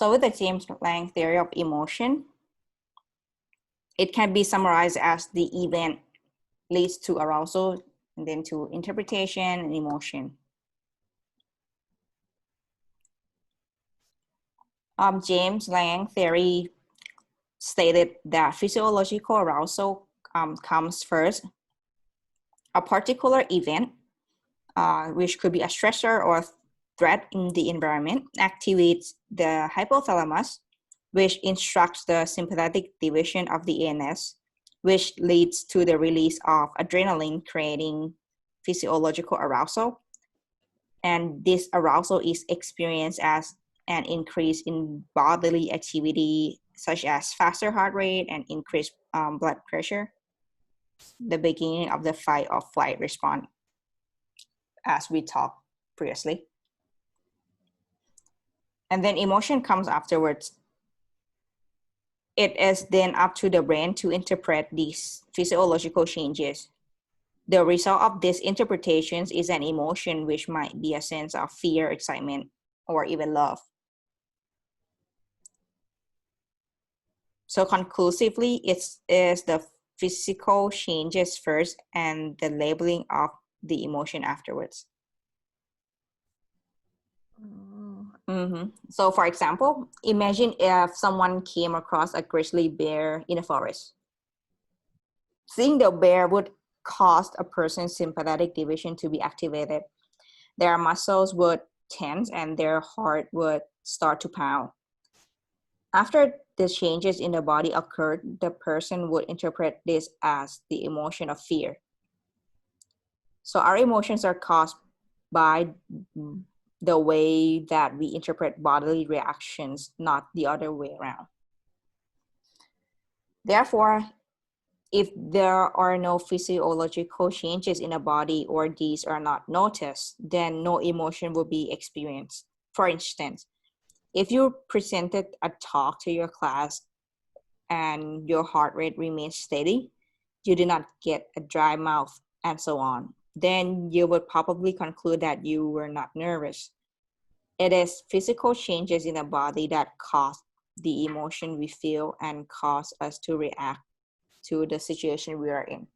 So with the James-Lange theory of emotion, it can be summarized as the event leads to arousal and then to interpretation and emotion. James-Lange theory stated that physiological arousal comes first. A particular event, which could be a stressor or a threat in the environment, activates the hypothalamus, which instructs the sympathetic division of the ANS, which leads to the release of adrenaline, creating physiological arousal. And this arousal is experienced as an increase in bodily activity, such as faster heart rate and increased blood pressure, the beginning of the fight or flight response, as we talked previously. And then emotion comes afterwards. It is then up to the brain to interpret these physiological changes. The result of these interpretations is an emotion, which might be a sense of fear, excitement, or even love. So conclusively, it is the physical changes first and the labeling of the emotion afterwards. So for example, imagine if someone came across a grizzly bear in a forest. Seeing the bear would cause a person's sympathetic division to be activated. Their muscles would tense and their heart would start to pound. After the changes in the body occurred, the person would interpret this as the emotion of fear. So our emotions are caused by the way that we interpret bodily reactions, not the other way around. Therefore, if there are no physiological changes in the body or these are not noticed, then no emotion will be experienced. For instance, if you presented a talk to your class and your heart rate remains steady, you do not get a dry mouth and so on, then you would probably conclude that you were not nervous. It is physical changes in the body that cause the emotion we feel and cause us to react to the situation we are in.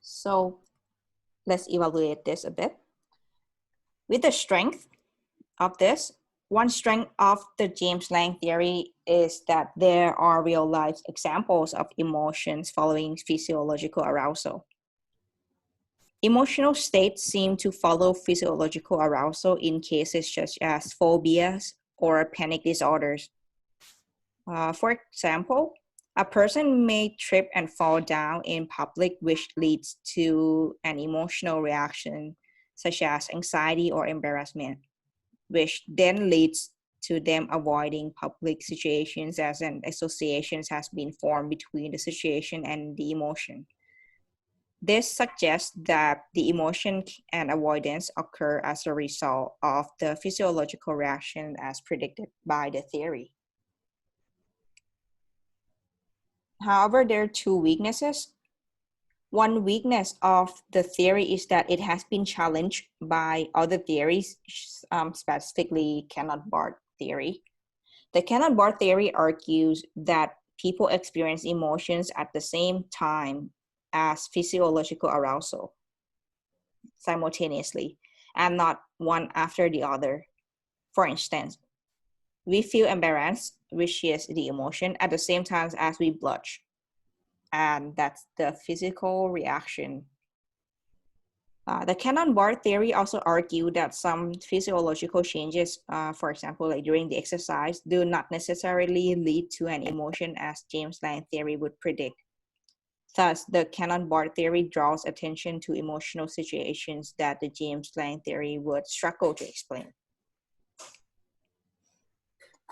So let's evaluate this a bit. With the strength of this, one strength of the James-Lange theory is that there are real-life examples of emotions following physiological arousal. Emotional states seem to follow physiological arousal in cases such as phobias or panic disorders. For example, a person may trip and fall down in public, which leads to an emotional reaction such as anxiety or embarrassment, which then leads to them avoiding public situations as an association has been formed between the situation and the emotion. This suggests that the emotion and avoidance occur as a result of the physiological reaction as predicted by the theory. However, there are two weaknesses. One weakness of the theory is that it has been challenged by other theories, specifically Cannon-Barth theory. The Cannon-Barth theory argues that people experience emotions at the same time as physiological arousal simultaneously and not one after the other. For instance, we feel embarrassed, which is the emotion, at the same time as we blush, and that's the physical reaction. The Cannon-Barth theory also argued that some physiological changes, for example, like during the exercise, do not necessarily lead to an emotion as James-Lange theory would predict. Thus, the Cannon-Barth theory draws attention to emotional situations that the James-Lange theory would struggle to explain.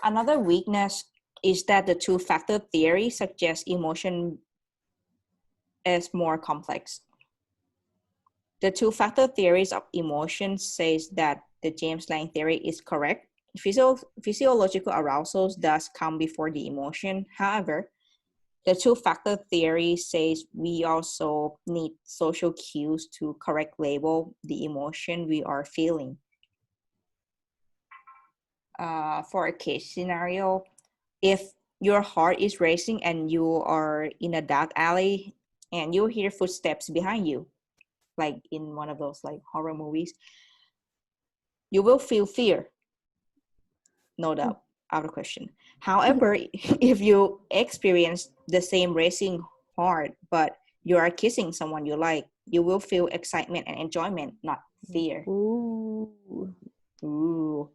Another weakness is that the two-factor theory suggests emotion is more complex. The two-factor theories of emotion says that the James-Lange theory is correct. Physiological arousals does come before the emotion. However, the two-factor theory says we also need social cues to correct label the emotion we are feeling. for a case scenario, if your heart is racing and you are in a dark alley and you hear footsteps behind you, like in one of those like horror movies, you will feel fear, no doubt, out of question. However, if you experience the same racing heart but you are kissing someone you like, you will feel excitement and enjoyment, not fear. Ooh. Ooh.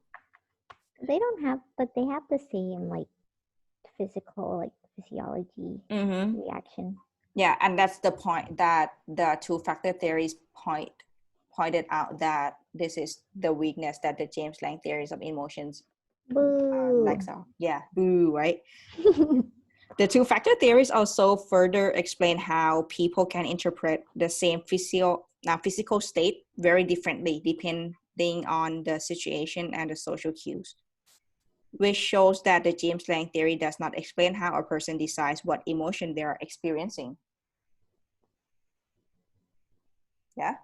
They don't have, but they have the same like physical, like physiology reaction. Yeah, and that's the point that the two-factor theories pointed out, that this is the weakness that the James-Lange theories of emotions lacks out. Yeah, boo, right? The two-factor theories also further explain how people can interpret the same physical state very differently depending on the situation and the social cues, which shows that the James-Lange theory does not explain how a person decides what emotion they are experiencing. Yeah?